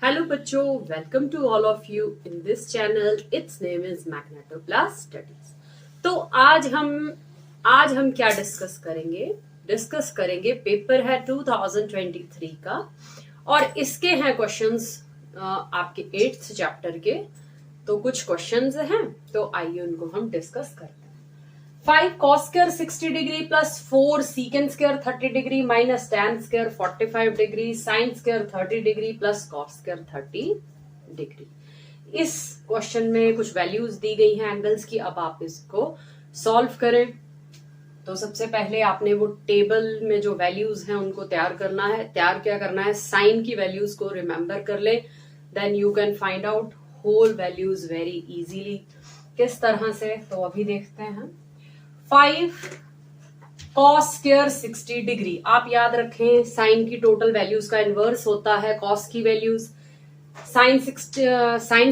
Hello बच्चों, welcome to all of you in this channel. Its name is Magneto Class Studies. तो आज हम क्या डिस्कस करेंगे पेपर है 2023 का और इसके हैं क्वेश्चंस आपके 8th चैप्टर के. तो कुछ क्वेश्चंस हैं, तो आइए उनको हम डिस्कस करते हैं. 5 cos square 60 degree plus 4 secant square 30 degree minus tan square 45 degree sin square 30 degree plus cos square 30 degree. इस क्वेश्चन में कुछ वैल्यूज दी गई हैं एंगल्स की. अब आप इसको सॉल्व करें. तो सबसे पहले आपने वो टेबल में जो वैल्यूज हैं उनको तैयार क्या करना है, साइन की वैल्यूज को रिमेंबर कर ले. Then you can find out whole values very easily. किस तरह से, तो अभी देखते हैं. 5 cos स्क्वायर 60 डिग्री. आप याद रखें साइन की टोटल वैल्यूज का इनवर्स होता है कॉस की वैल्यूज. साइन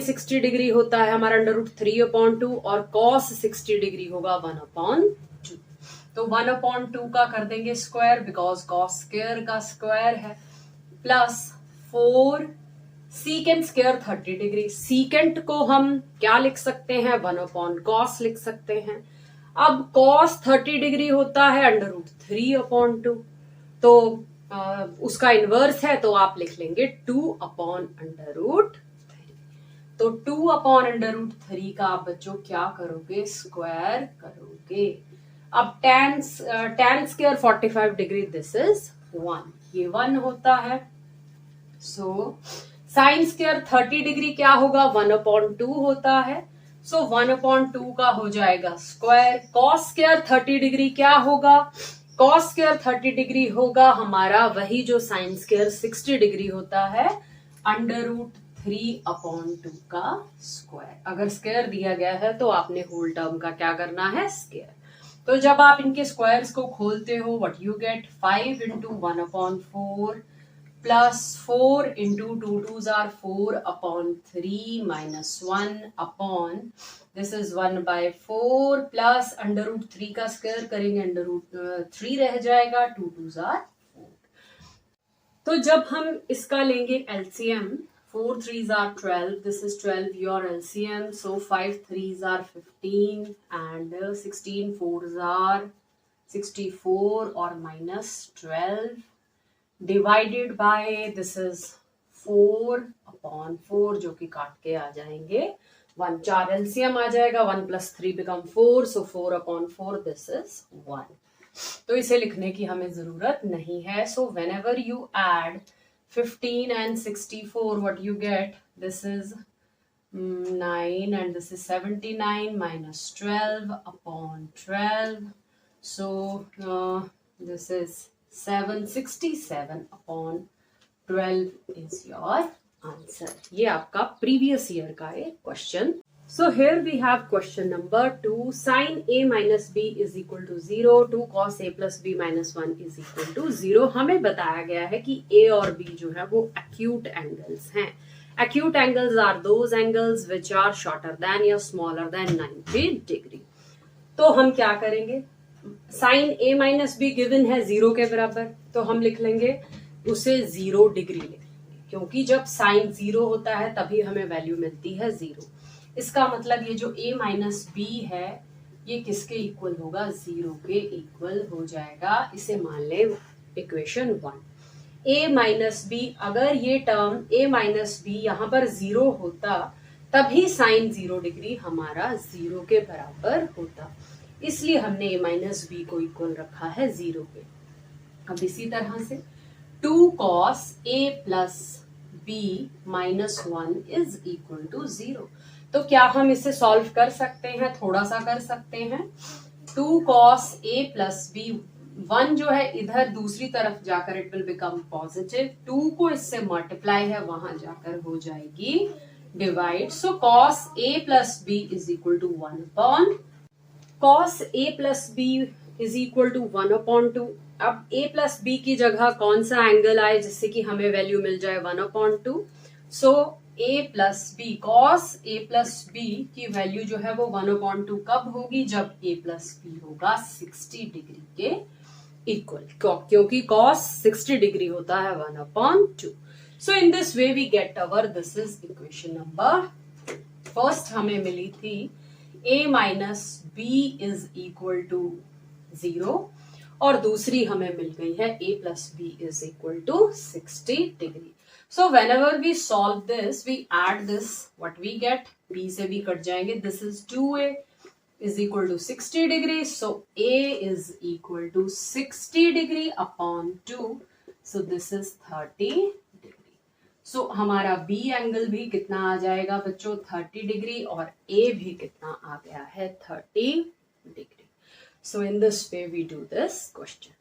60 डिग्री होता है हमारा √3/2 और कॉस 60 डिग्री होगा 1/2. तो 1/2 का कर देंगे स्क्वायर बिकॉज कॉस स्क्वायर का स्क्वायर है, plus 4 secant square 30 degree. Secant को हम क्या लिख सकते हैं, 1/cos लिख सकते हैं. अब cos 30 डिग्री होता है √3/2. तो उसका इनवर्स है, तो आप लिख लेंगे 2/√3. तो 2/√3 का आप बच्चों क्या करोगे, स्क्वायर करोगे. अब tan square 45 degree, this is 1, ये 1 होता है. सो साइन स्क्वायर 30 डिग्री क्या होगा, 1/2 होता है. सो 1/2 का हो जाएगा स्क्वायर. कॉस स्क्वायर 30 डिग्री क्या होगा, कॉस स्क्वायर 30 डिग्री होगा हमारा वही जो साइन स्क्वायर 60 डिग्री होता है, √3/2 का स्क्वायर. अगर स्क्वायर दिया गया है तो आपने होल टर्म का क्या करना है, स्क्वायर. तो जब आप इनके स्क्वायर्स को खोलते हो, what you gate, 5 × 1/4 plus 4 into 2 2s are 4/3 minus 1 this is 1/4 plus √3 का स्क्वायर करेंगे √3 रह जाएगा, 2 2s are 4. तो जब हम इसका लेंगे LCM, 4 3s are 12, this is 12 your LCM. So 5 3s are 15 and 16 4s are 64 or minus 12 divided by this is 4/4 जो कि काट के आ जाएंगे 1. 4 एलसीएम आ जाएगा, 1 + 3 बिकम 4. So 4/4 this is 1. तो इसे लिखने की हमें जरूरत नहीं है. So whenever you add 15 and 64, what you get, this is 9 and this is 79 minus 12/12. So this is 767/12 is your answer. ये आपका प्रीवियस ईयर का एक question. So here we have question number 2. Sin A minus B is equal to 0. 2 cos A plus B minus 1 is equal to 0. हमें बताया गया है कि A और B जो है वो acute angles हैं. Acute angles are those angles which are shorter than या smaller than 90 degree. तो हम क्या करेंगे, sine A minus B given है 0 के बराबर, तो हम लिख लेंगे उसे 0 डिग्री लिख लेंगे, क्योंकि जब साइन 0 होता है तभी हमें वैल्यू मिलती है 0. इसका मतलब ये जो A माइनस बी है ये किसके इक्वल होगा, 0 के इक्वल हो जाएगा. इसे मान ले इक्वेशन 1. A माइनस बी, अगर ये टर्म A माइनस बी यहाँ पर 0 होता तभी साइन 0 डिग्री हमारा 0 के बराबर होता, इसलिए हमने A माइनस बी को इक्वल रखा है 0 पे. अब इसी तरह से 2 cos A plus B minus 1 is equal to 0. तो क्या हम इसे सॉल्व कर सकते हैं, थोड़ा सा कर सकते हैं. 2 cos A plus B, 1 जो है इधर दूसरी तरफ जाकर इट विल बिकम पॉजिटिव, 2 को इससे मल्टीप्लाई है वहां जाकर हो जाएगी divide. So cos A plus B is equal to 1/, cos A plus B is equal to 1/2. अब A plus B की जगह कौन सा एंगल आए जिससे कि हमें वैल्यू मिल जाए 1/2. सो A plus B, cos A plus B की वैल्यू जो है वो 1/2 कब होगी, जब A plus B होगा 60 डिग्री के इक्वल, क्योंकि cos 60 डिग्री होता है 1/2. So in this way we get our, this is equation number first हमें मिली थी a minus B is equal to 0 और दूसरी हमें मिल गई है a plus B is equal to 60 degree. So whenever we solve this, we add this, what we get, b से b कट जाएंगे, this is 2a is equal to 60 degree. So a is equal to 60 degree upon 2. So this is 30 degree. So हमारा b angle भी कितना आ जाएगा बच्चों, 30 degree, और a भी कितना आ गया है, 30 degree. So in this way we do this question.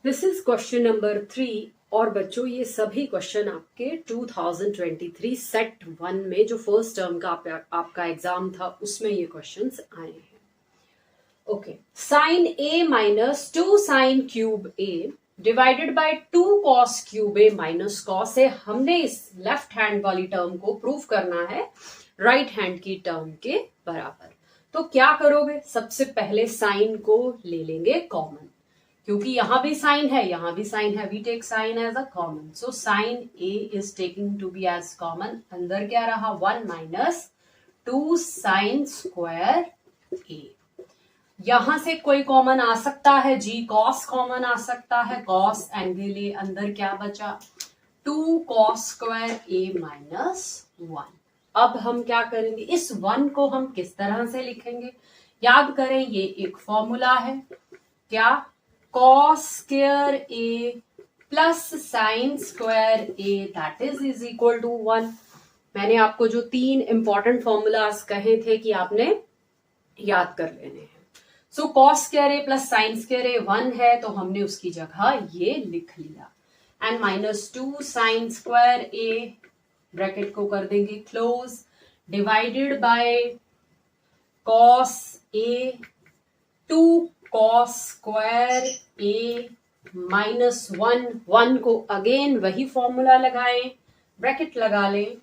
This is question number 3. और बच्चों ये सभी क्वेश्चन आपके 2023 सेट 1 में जो फर्स्ट टर्म का आपका एग्जाम था उसमें ये क्वेश्चंस आए हैं. Okay, sine A minus 2 sine cube A divided by 2 cos cube A minus cos A. हमने इस लेफ्ट हैंड वाली टर्म को प्रूव करना है राइट हैंड की टर्म के बराबर. तो क्या करोगे, सबसे पहले साइन को ले लेंगे कॉमन, क्योंकि यहां भी साइन है यहां भी साइन है, we take sine as a common. So sine A is taking to be as common. अंदर क्या रहा, 1 माइनस 2 साइन स्क्वायर ए. यहां से कोई कॉमन आ सकता है जी, कॉस कॉमन आ सकता है, कॉस एंगल ए. अंदर क्या बचा, 2 कॉस स्क्वायर ए माइनस 1. अब हम क्या करेंगे, इस 1 को हम किस तरह से लिखेंगे, याद करें ये एक फॉर्मूला है, क्या, cos square a plus sine square a that is equal to 1. मैंने आपको जो 3 इंपॉर्टेंट फॉर्मूलाज कहे थे कि आपने याद कर लेने हैं. सो cos square a plus sine square a 1 है, तो हमने उसकी जगह ये लिख लिया. And minus 2 sign square a, bracket को कर देंगे close, divided by cos a 2 cos square a minus 1 को अगेन वही फॉर्मूला लगाएं, ब्रैकेट लगा लें.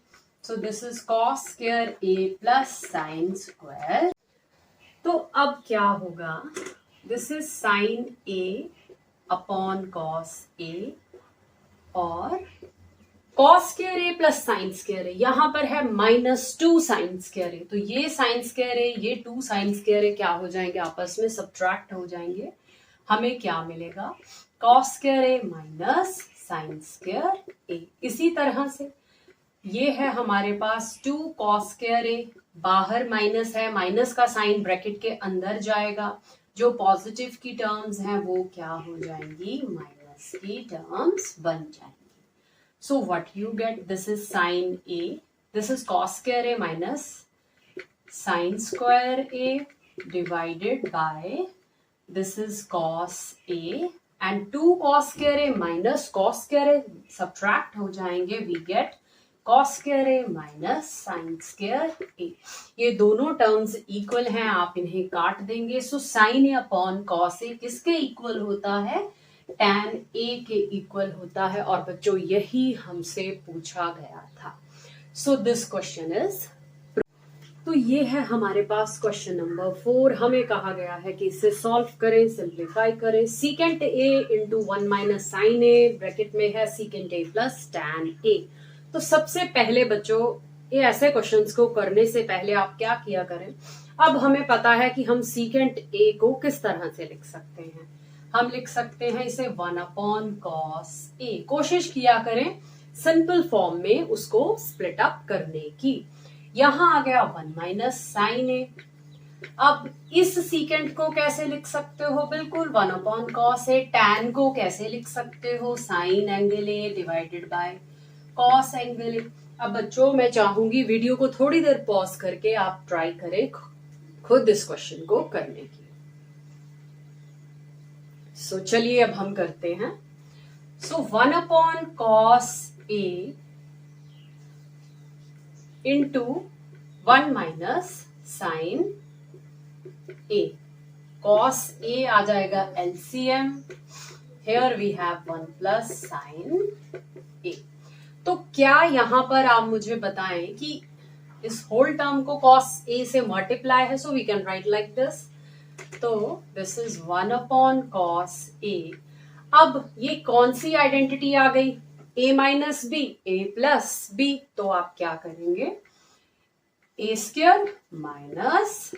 सो this is cos square a plus sine square. तो अब क्या होगा, this is sine a upon cos a और cos square a plus sine square a. यहां पर है माइनस 2 साइन स्क्वायर a, तो ये साइन स्क्वायर a ये 2 साइन स्क्वायर a क्या हो जाएंगे, आपस में सब्ट्रैक्ट हो जाएंगे. हमें क्या मिलेगा, cos square a minus sine square a. इसी तरह से ये है हमारे पास 2 cos स्क्वायर a, बाहर माइनस है, माइनस का साइन ब्रैकेट के अंदर जाएगा, जो पॉजिटिव की टर्म्स हैं वो क्या हो जाएंगी, माइनस की टर्म्स बन जाएंगी. So what you get, this is sin a, this is cos square a minus sin square a divided by this is cos a and 2 cos square a minus cos square a subtract हो जाएंगे, we get cos square a minus sin square a. ये दोनों terms equal हैं, आप इन्हें काट देंगे. सो sin a upon cos a किसके इक्वल होता है, tan a के इक्वल होता है. और बच्चों यही हमसे पूछा गया था. सो दिस क्वेश्चन इज, तो ये है हमारे पास क्वेश्चन नंबर 4. हमें कहा गया है कि इसे सॉल्व करें, सिंप्लीफाई करें. Secant a into 1 minus sine a, bracket में है secant a plus tan a. तो सबसे पहले बच्चों ये ऐसे क्वेश्चंस को करने से पहले आप क्या किया करें, अब हमें पता है कि हम सीकेंट a को किस तरह से लिख सकते हैं. हम लिख सकते हैं इसे 1 अपॉन कॉस a. कोशिश किया करें सिंपल फॉर्म में उसको स्प्लिट अप करने की. यहां आ गया 1 माइनस साइन a. अब इस सीकेंट को कैसे लिख सकते हो, बिल्कुल 1 अपॉन कॉस a. टैन को कैसे लिख सकते हो, sign angle a divided by cos angle a. अब बच्चों मैं चाहूंगी वीडियो को थोड़ी देर पॉज करके आप ट्राई करें खुद इस क्वेश्चन को करने की. सो चलिए अब हम करते हैं. So 1 upon cos a into 1 minus sine a. Cos a आ जाएगा LCM. Here we have 1 plus sine a. तो क्या यहां पर आप मुझे बताएं कि इस होल टर्म को cos a से मल्टीप्लाई है, so we can write like this. तो this is 1 upon cos a. अब ये कौन सी आइडेंटिटी आ गई, a minus B a plus B, तो आप क्या करेंगे, a square minus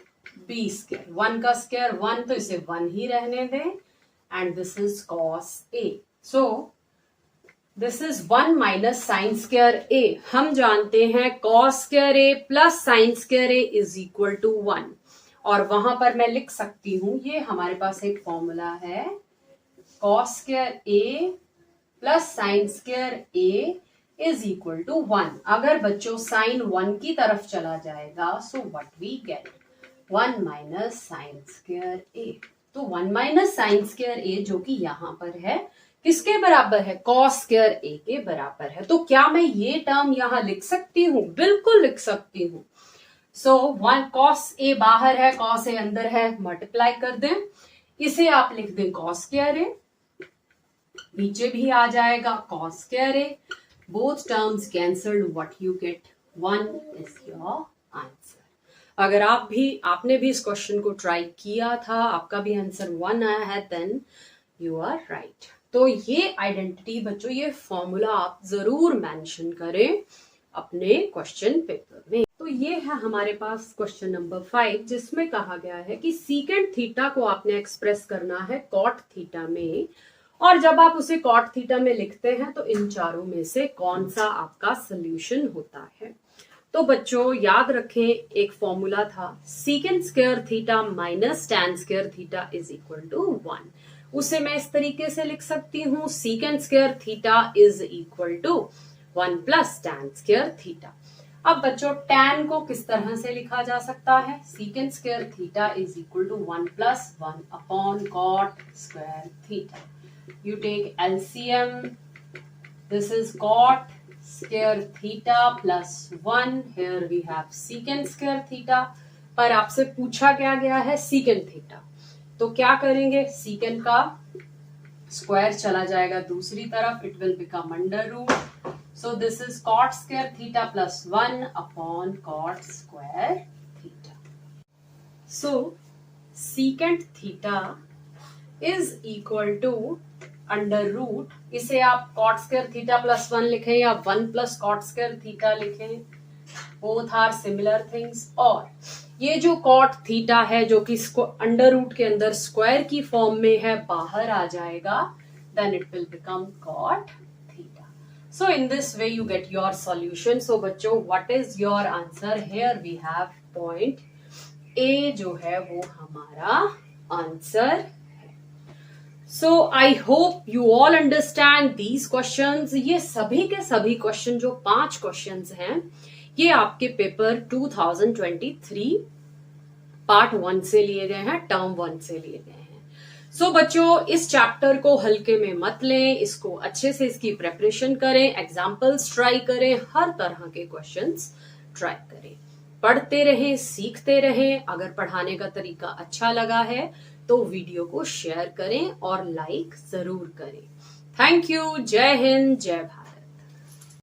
B square, 1 का स्क्वायर 1 तो इसे 1 ही रहने दें, and this is cos a. So this is 1 minus sine square a. हम जानते हैं cos square a plus sine square a is equal to 1, और वहां पर मैं लिख सकती हूं, ये हमारे पास एक फॉर्मूला है, cos square a plus sine square a is equal to 1. अगर बच्चों साइन 1 की तरफ चला जाएगा, so what we get, 1 minus sine square a. तो 1 माइनस साइन स्क्वायर a जो कि यहां पर है, किसके बराबर है, कॉस स्क्वायर a के बराबर है. तो क्या मैं ये टर्म यहां लिख सकती हूं, बिल्कुल लिख सकती हूं. सो 1 कॉस a बाहर है, कॉस a अंदर है, मल्टीप्लाई कर दें, इसे आप लिख दें कॉस स्क्वायर a, नीचे भी आ जाएगा cos square a, both terms cancelled, what you gate, 1 is your answer. अगर आपने भी इस क्वेश्चन को ट्राई किया था, आपका भी आंसर 1 आया है, देन यू आर राइट. तो ये आइडेंटिटी बच्चों, ये फॉर्मूला आप जरूर मेंशन करें अपने क्वेश्चन पेपर में. तो ये है हमारे पास क्वेश्चन नंबर 5, जिसमें कहा गया है कि सीकेंट थीटा को आपने एक्सप्रेस करना है कॉट थीटा में, और जब आप उसे कॉट थीटा में लिखते हैं तो इन चारों में से कौन सा आपका सोल्यूशन होता है. तो बच्चों याद रखें, एक फॉर्मूला था, secant square theta minus tan square theta is equal to 1. उसे मैं इस तरीके से लिख सकती हूँ, secant square theta is equal to 1 plus tan square theta. अब बच्चों टैन को किस तरह से लिखा जा सकता है, secant square theta is equal to 1 plus 1 upon cot square theta. You take LCM, this is cot square theta plus 1, here we have secant square theta, पर आपसे पूछा क्या गया है secant theta, तो क्या करेंगे, secant का स्क्वायर चला जाएगा दूसरी तरफ, it will become under root, so this is cot square theta plus 1 upon cot square theta. So secant theta is equal to under root, इसे आप कॉट स्क्वायर थीटा प्लस 1 लिखें या 1 प्लस कॉट स्क्वायर थीटा लिखें, both are similar things. और ये जो cot theta है जो कि इसको अंडर रूट के अंदर स्क्वायर की फॉर्म में है, बाहर आ जाएगा, then it will become cot theta. So in this way you get your solution. So बच्चों what is your answer, here we have point A जो है वो हमारा answer. So I hope you all understand these questions. ये सभी के सभी question जो 5 क्वेश्चंस हैं, ये आपके पेपर 2023 पार्ट 1 से लिए गए हैं, टर्म 1 से लिए गए हैं. सो बच्चों इस चैप्टर को हल्के में मत लें, इसको अच्छे से इसकी प्रेपरेशन करें, एग्जाम्पल्स ट्राई करें, हर तरह के क्वेश्चंस ट्राई करें, पढ़ते रहें, सीखते रहें. अगर पढ़ाने का तरीका अच्छा लगा है तो वीडियो को शेयर करें और लाइक जरूर करें. Thank you. जय हिंद, जय भारत.